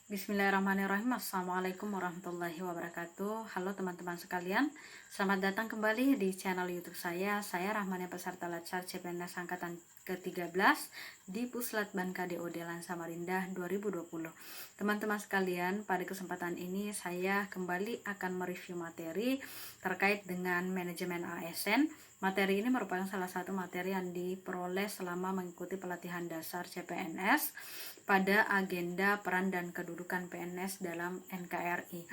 Bismillahirrahmanirrahim. Assalamualaikum warahmatullahi wabarakatuh. Halo teman-teman sekalian, selamat datang kembali di channel YouTube saya. Saya Rahmania, peserta Latsar CPNS angkatan ke-13 di Puslat Ban KDO Delan Samarinda 2020. Teman-teman sekalian, pada kesempatan ini saya kembali akan mereview materi terkait dengan manajemen ASN. Materi ini merupakan salah satu materi yang diperoleh selama mengikuti pelatihan dasar CPNS pada agenda peran dan kedudukan PNS dalam NKRI.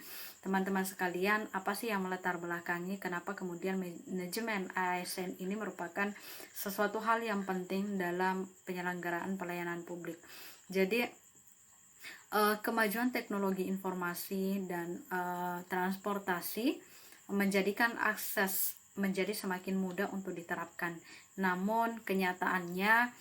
Teman-teman sekalian, apa sih yang melatar belakangi kenapa kemudian manajemen ASN ini merupakan sesuatu hal yang penting dalam penyelenggaraan pelayanan publik? Jadi, kemajuan teknologi informasi dan transportasi menjadikan akses menjadi semakin mudah untuk diterapkan. Namun kenyataannya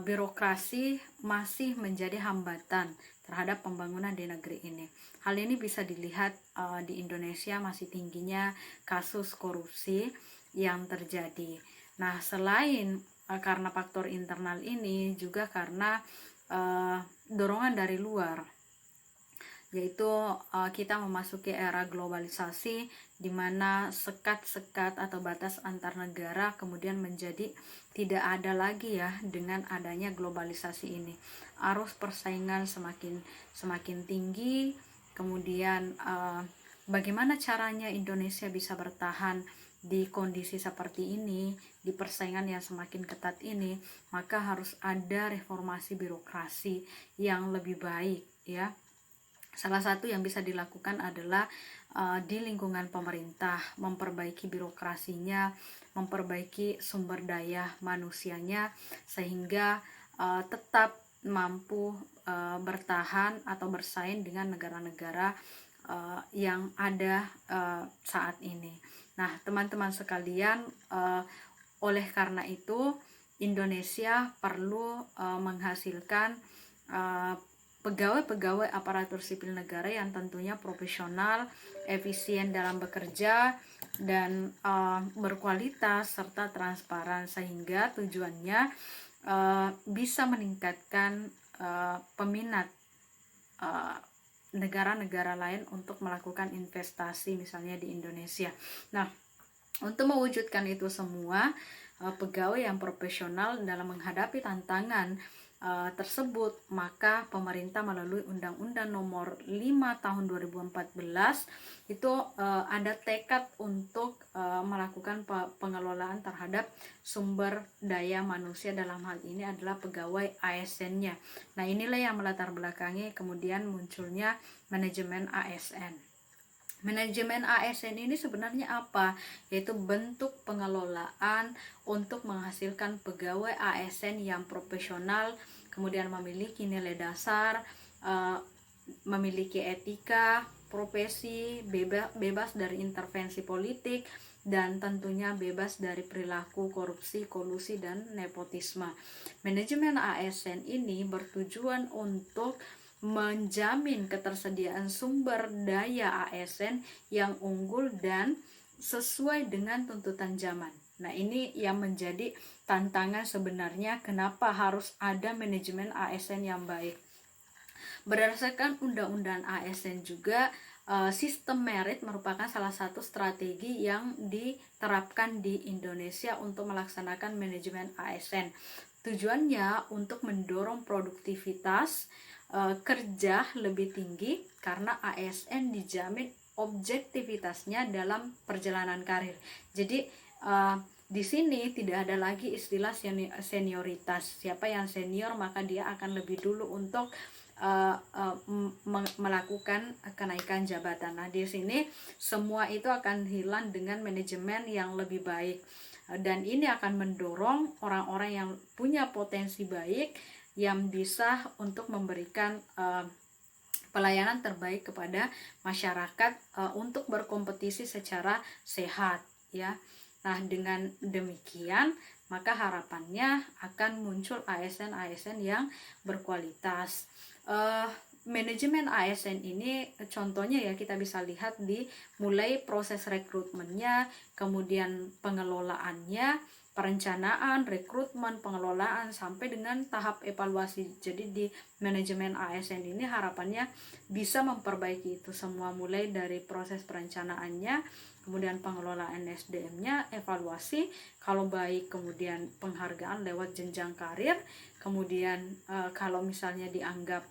birokrasi masih menjadi hambatan terhadap pembangunan di negeri ini. Hal ini bisa dilihat di Indonesia masih tingginya kasus korupsi yang terjadi. Nah, selain karena faktor internal ini, juga karena dorongan dari luar, yaitu kita memasuki era globalisasi di mana sekat-sekat atau batas antar negara kemudian menjadi tidak ada lagi ya dengan adanya globalisasi ini. Arus persaingan semakin tinggi, kemudian bagaimana caranya Indonesia bisa bertahan di kondisi seperti ini, di persaingan yang semakin ketat ini, maka harus ada reformasi birokrasi yang lebih baik ya. Salah satu yang bisa dilakukan adalah di lingkungan pemerintah, memperbaiki birokrasinya, memperbaiki sumber daya manusianya, sehingga tetap mampu bertahan atau bersaing dengan negara-negara yang ada saat ini. Nah, teman-teman sekalian, oleh karena itu Indonesia perlu menghasilkan pegawai-pegawai aparatur sipil negara yang tentunya profesional, efisien dalam bekerja, dan berkualitas serta transparan, sehingga tujuannya bisa meningkatkan peminat negara-negara lain untuk melakukan investasi misalnya di Indonesia. Nah, untuk mewujudkan itu semua, pegawai yang profesional dalam menghadapi tantangan tersebut, maka pemerintah melalui Undang-Undang Nomor 5 Tahun 2014 itu ada tekad untuk melakukan pengelolaan terhadap sumber daya manusia, dalam hal ini adalah pegawai ASN-nya. Nah, inilah yang melatar belakangi kemudian munculnya manajemen ASN. Manajemen ASN ini sebenarnya apa? Yaitu bentuk pengelolaan untuk menghasilkan pegawai ASN yang profesional, kemudian memiliki nilai dasar, memiliki etika, profesi, bebas dari intervensi politik, dan tentunya bebas dari perilaku korupsi, kolusi, dan nepotisme. Manajemen ASN ini bertujuan untuk menjamin ketersediaan sumber daya ASN yang unggul dan sesuai dengan tuntutan zaman. Nah, ini yang menjadi tantangan sebenarnya, kenapa harus ada manajemen ASN yang baik. Berdasarkan Undang-Undang ASN juga, sistem merit merupakan salah satu strategi yang diterapkan di Indonesia untuk melaksanakan manajemen ASN. Tujuannya untuk mendorong produktivitas kerja lebih tinggi, karena ASN dijamin objektivitasnya dalam perjalanan karir. Jadi di sini tidak ada lagi istilah senioritas. Siapa yang senior maka dia akan lebih dulu untuk melakukan kenaikan jabatan. Nah, di sini semua itu akan hilang dengan manajemen yang lebih baik, dan ini akan mendorong orang-orang yang punya potensi baik yang bisa untuk memberikan pelayanan terbaik kepada masyarakat untuk berkompetisi secara sehat ya. Nah, dengan demikian maka harapannya akan muncul ASN yang berkualitas. Manajemen ASN ini contohnya ya, kita bisa lihat di mulai proses rekrutmennya, kemudian pengelolaannya, perencanaan, rekrutmen, pengelolaan sampai dengan tahap evaluasi. Jadi di manajemen ASN ini harapannya bisa memperbaiki itu semua, mulai dari proses perencanaannya, kemudian pengelolaan SDM-nya, evaluasi kalau baik, kemudian penghargaan lewat jenjang karir, kemudian kalau misalnya dianggap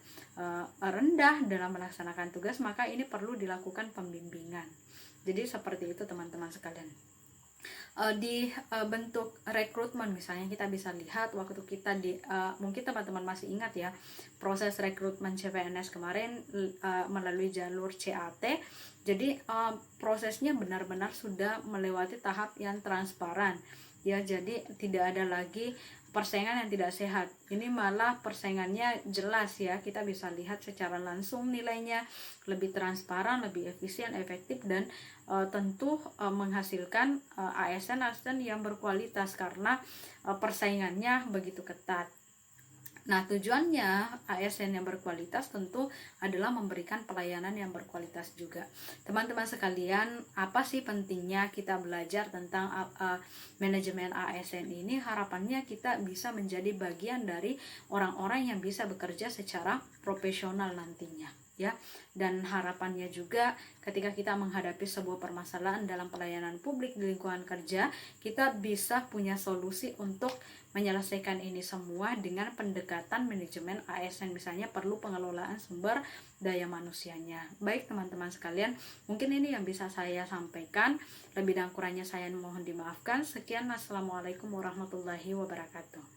rendah dalam melaksanakan tugas, maka ini perlu dilakukan pembimbingan. Jadi seperti itu teman-teman sekalian. Di bentuk rekrutmen misalnya kita bisa lihat waktu kita mungkin teman-teman masih ingat ya, proses rekrutmen CPNS kemarin melalui jalur CAT. Jadi prosesnya benar-benar sudah melewati tahap yang transparan ya, jadi tidak ada lagi persaingan yang tidak sehat. Ini malah persaingannya jelas ya, kita bisa lihat secara langsung nilainya lebih transparan, lebih efisien, efektif, dan tentu menghasilkan ASN yang berkualitas karena persaingannya begitu ketat. Nah, tujuannya ASN yang berkualitas tentu adalah memberikan pelayanan yang berkualitas juga. Teman-teman sekalian, apa sih pentingnya kita belajar tentang manajemen ASN ini? Harapannya kita bisa menjadi bagian dari orang-orang yang bisa bekerja secara profesional nantinya, ya. Dan harapannya juga ketika kita menghadapi sebuah permasalahan dalam pelayanan publik di lingkungan kerja, kita bisa punya solusi untuk menyelesaikan ini semua dengan pendekatan manajemen ASN, misalnya perlu pengelolaan sumber daya manusianya. Baik teman-teman sekalian, mungkin ini yang bisa saya sampaikan. Lebih dan kurangnya saya mohon dimaafkan. Sekian, assalamualaikum warahmatullahi wabarakatuh.